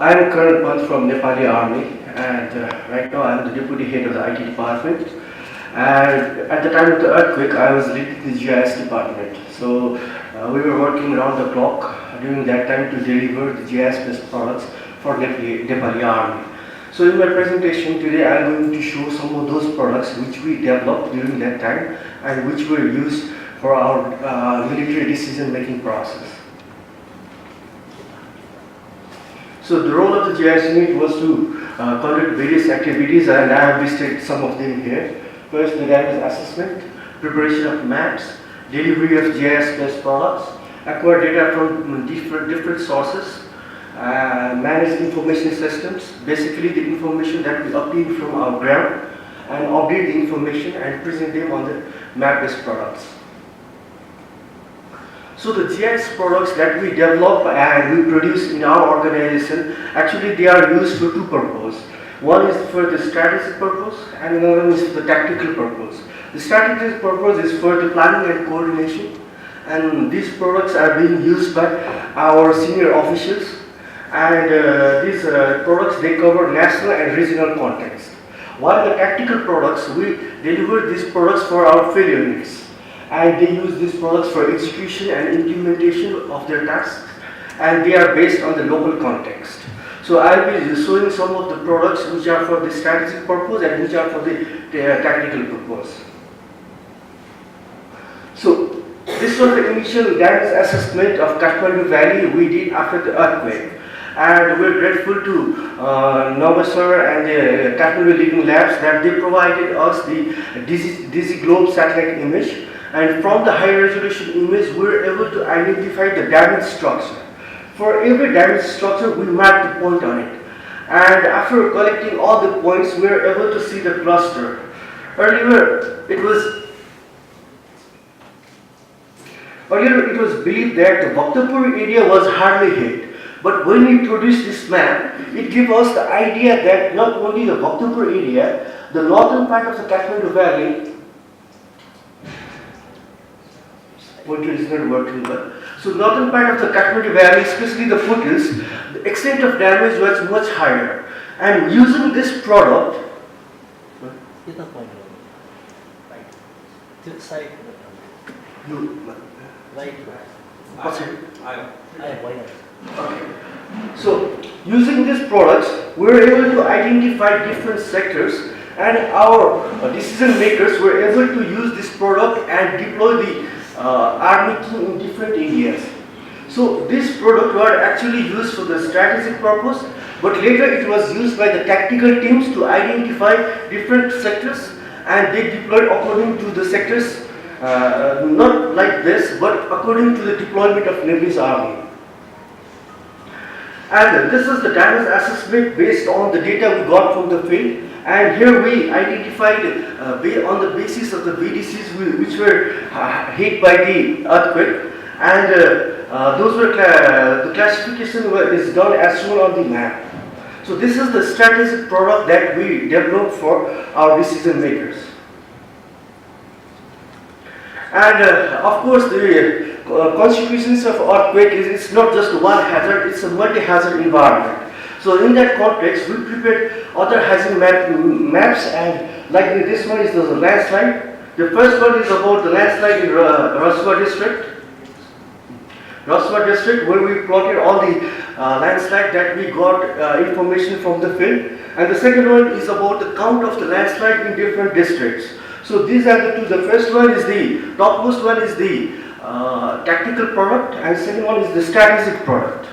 I am Colonel Panta from Nepali Army, and right now I am the Deputy Head of the IT Department. And at the time of the earthquake, I was leading the GIS department. So we were working around the clock during that time to deliver the GIS-based products for Nepali Army. So in my presentation today, I am going to show some of those products which we developed during that time and which were used for our military decision-making process. So the role of the GIS unit was to conduct various activities, and I have listed some of them here. First, the damage assessment, preparation of maps, delivery of GIS-based products, acquire data from different sources, manage information systems, basically the information that we obtain from our ground, and update the information and present them on the map-based products. So the GIS products that we develop and we produce in our organization, actually they are used for two purposes. One is for the strategic purpose and another one is for the tactical purpose. The strategic purpose is for the planning and coordination, and these products are being used by our senior officials, and these products, they cover national and regional context. While the tactical products, we deliver these products for our field units, and they use these products for execution and implementation of their tasks, and they are based on the local context. So I will be showing some of the products which are for the strategic purpose and which are for the tactical purpose. So this was the initial damage assessment of Kathmandu Valley we did after the earthquake. And we're grateful to Novasur and the Kathmandu Living Labs that they provided us the DigiGlobe satellite image. And from the high resolution image, we were able to identify the damaged structure. For every damaged structure, we mapped the point on it. And after collecting all the points, we were able to see the cluster. Earlier, it was believed that the Bhaktapur area was hardly hit. But when we produced this map, it gave us the idea that not only the Bhaktapur area, the northern part of the Kathmandu Valley, pointer is not working well. So northern part of the Kathmandu Valley, especially the foothills, the extent of damage was much higher. And using this product, okay. So using these products, we were able to identify different sectors, and our decision makers were able to use this product and deploy the army team in different areas. So this product was actually used for the strategic purpose, but later it was used by the tactical teams to identify different sectors, and they deployed according to the sectors, not like this, but according to the deployment of Nepalese army. And this is the damage assessment based on the data we got from the field. And here we identified on the basis of the VDCs which were hit by the earthquake, and those were the classification is done as shown on the map. So this is the strategic product that we developed for our decision makers. And of course, the consequences of earthquake is it's not just one hazard; it's a multi-hazard environment. So in that context, we prepared other hazard maps, and like this one is the landslide. The first one is about the landslide in Rasuwa district, where we plotted all the landslide that we got information from the field. And the second one is about the count of the landslide in different districts. So these are the two. The first one is the topmost one is the tactical product, and second one is the strategic product.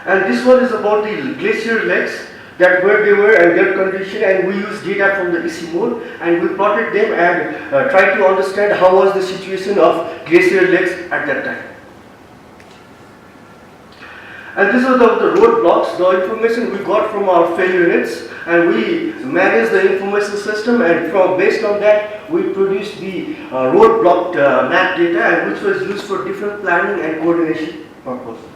And this one is about the glacier lakes, that where they were and their condition, and we used data from the EC mode, and we plotted them and tried to understand how was the situation of glacier lakes at that time. And this was the roadblocks, the information we got from our field units, and we managed the information system, and based on that we produced the roadblock map data, and which was used for different planning and coordination purposes.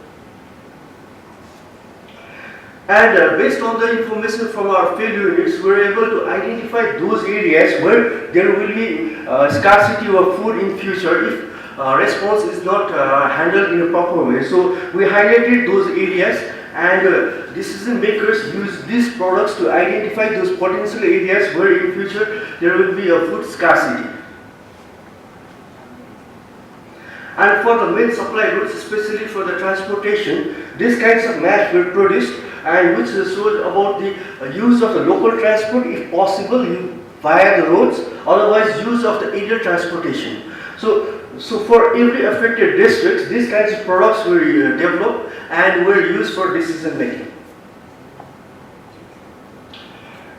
And based on the information from our field units, we were able to identify those areas where there will be scarcity of food in future if response is not handled in a proper way. So we highlighted those areas, and decision makers use these products to identify those potential areas where in future there will be a food scarcity. And for the main supply routes, especially for the transportation, these kinds of maps were produced, and which showed about the use of the local transport if possible via the roads, otherwise use of the aerial transportation. So for every affected districts, these kinds of products were developed and were used for decision making.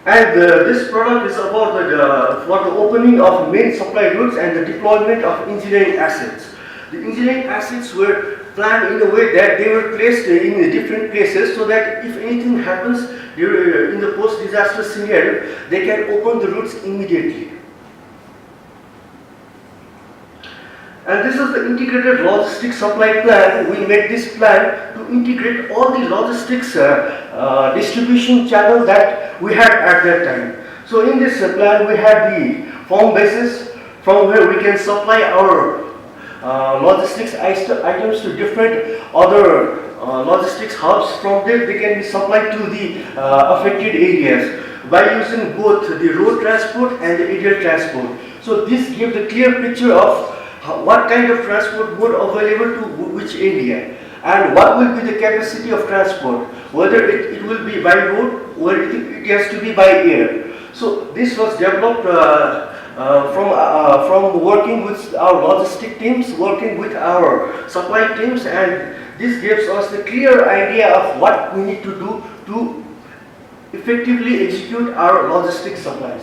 And this product is about for the opening of main supply routes and the deployment of engineering assets. The engineering assets were planned in a way that they were placed in different places so that if anything happens in the post-disaster scenario, they can open the routes immediately. And this is the integrated logistics supply plan. We made this plan to integrate all the logistics distribution channels that we had at that time. So in this plan, we had the farm bases from where we can supply our logistics items to different other logistics hubs. From there they can be supplied to the affected areas by using both the road transport and the aerial transport. So this gives a clear picture of what kind of transport mode available to which area and what will be the capacity of transport, whether it will be by road or it has to be by air. So this was developed from working with our logistic teams, working with our supply teams, and this gives us the clear idea of what we need to do to effectively execute our logistic supplies.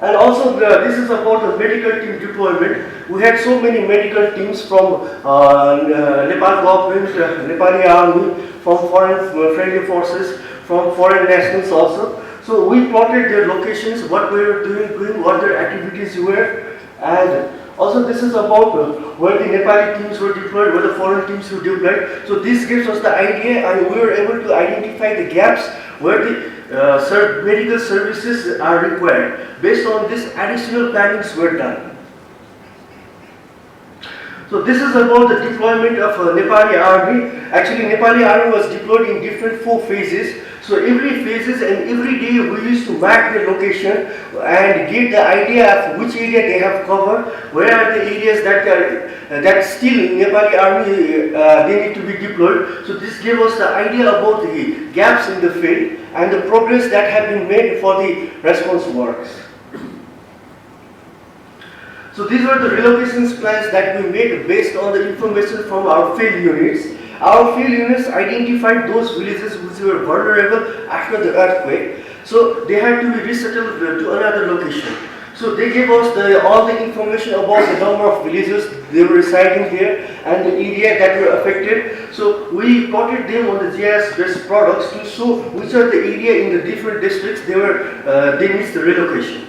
And also this is about the medical team deployment. We had so many medical teams from Nepal government, Nepali army, from foreign friendly forces, from foreign nationals also. So we plotted their locations, what we were doing, what their activities were, and also this is about where the Nepali teams were deployed, where the foreign teams were deployed. So this gives us the idea, and we were able to identify the gaps where the medical services are required. Based on this, additional plannings were done. So this is about the deployment of Nepali army. Actually, Nepali army was deployed in different 4 phases. So every phases and every day we used to map the location and get the idea of which area they have covered, where are the areas that still Nepali army they need to be deployed. So this gave us the idea about the gaps in the field and the progress that have been made for the response works. So these were the relocations plans that we made based on the information from our field units. Our field units identified those villages which were vulnerable after the earthquake. So they had to be resettled to another location. So they gave us all the information about the number of villages they were residing there and the area that were affected. So we plotted them on the GIS-based products to show which are the area in the different districts they need the relocation.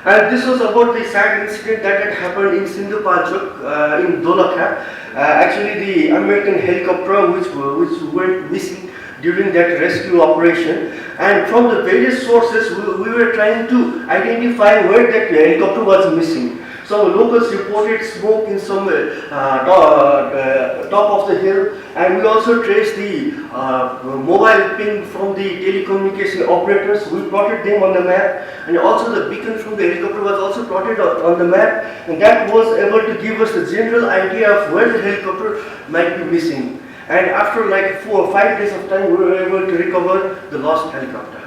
And this was about the sad incident that had happened in Sindhupalchok in Dolakha. Actually, the American helicopter which went missing during that rescue operation. And from the various sources, we were trying to identify where that helicopter was missing. Some locals reported smoke in some top of the hill, and we also traced the mobile ping from the telecommunication operators. We plotted them on the map, and also the beacon from the helicopter was also plotted on the map, and that was able to give us a general idea of where the helicopter might be missing. And after like 4 or 5 days of time, we were able to recover the lost helicopter.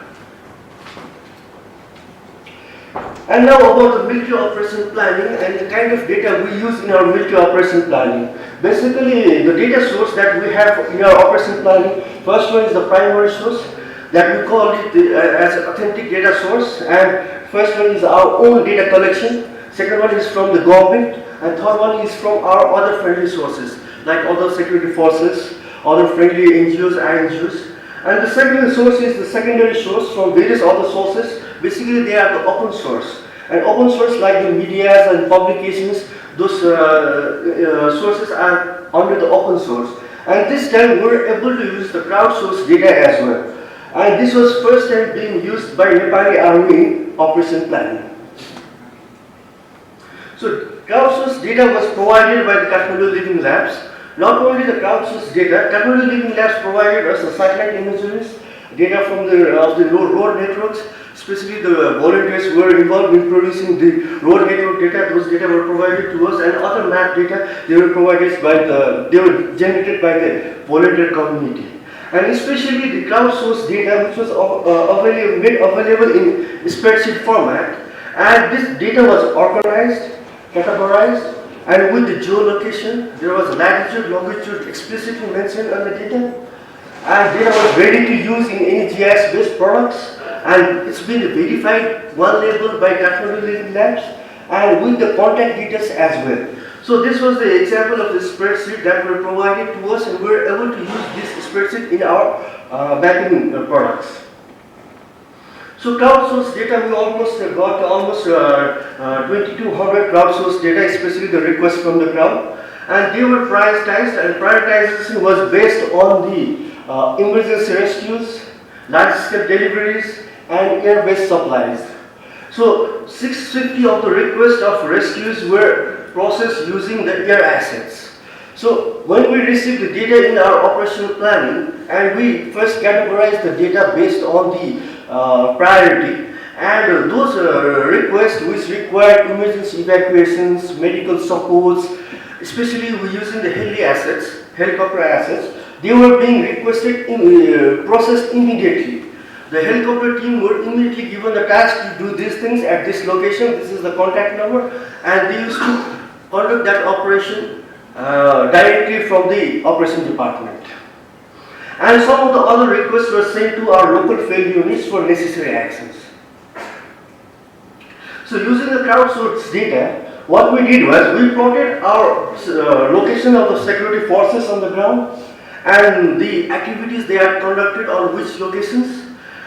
And now about the military operation planning and the kind of data we use in our military operation planning. Basically, the data source that we have in our operation planning, first one is the primary source that we call it as authentic data source, and first one is our own data collection, second one is from the government, and third one is from our other friendly sources like other security forces, other friendly NGOs, INGOs. And the second source is the secondary source from various other sources. Basically, they are the open source. And open source like the medias and publications, those sources are under the open source. And this time we were able to use the crowdsourced data as well. And this was first time being used by Nepali army operation planning. So crowdsourced data was provided by the Kathmandu Living Labs. Not only the crowdsourced data, Kathmandu Living Labs provided us the satellite images, data from the road networks, especially the volunteers who were involved in producing the road network data. Those data were provided to us, and other map data they were generated by the volunteer community. And especially the crowdsourced data, which was made available in spreadsheet format, and this data was organized, categorized, and with the geolocation, there was latitude, longitude explicitly mentioned on the data, and data was ready to use in any GIS-based products, and it's been verified one label by Kathmandu Living Labs, and with the contact details as well. So this was the example of the spreadsheet that were provided to us, and we were able to use this spreadsheet in our mapping products. So crowdsourced data, we almost got 2200 crowdsourced data, especially the requests from the crowd, and they were prioritized, and prioritization was based on the emergency rescues, large-scale deliveries, and air-based supplies. So 650 of the requests of rescues were processed using the air assets. So when we received the data in our operational planning, and we first categorized the data based on the priority, and those requests which required emergency evacuations, medical supports, especially we using the helicopter assets, they were being requested processed immediately. The helicopter team were immediately given the task to do these things at this location. This is the contact number, and they used to conduct that operation directly from the operation department. And some of the other requests were sent to our local field units for necessary actions. So using the crowdsourced data, what we did was we plotted our location of the security forces on the ground and the activities they had conducted on which locations,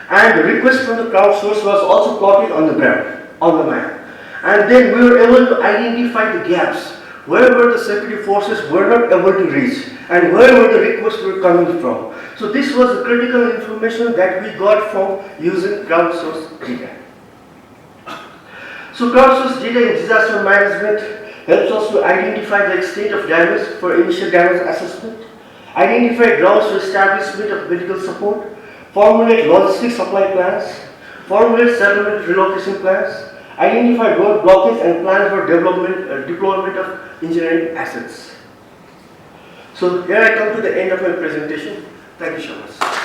and the request from the crowdsource was also plotted on the ground, on the map. And then we were able to identify the gaps, where were the security forces were not able to reach, and where were the requests were coming from. So this was the critical information that we got from using crowdsourced data. So crowdsourced data in disaster management helps us to identify the extent of damage for initial damage assessment, identify grounds for establishment of medical support, formulate logistic supply plans, formulate settlement relocation plans, identify road blockage, and plan for deployment of engineering assets. So here I come to the end of my presentation. Thank you so much.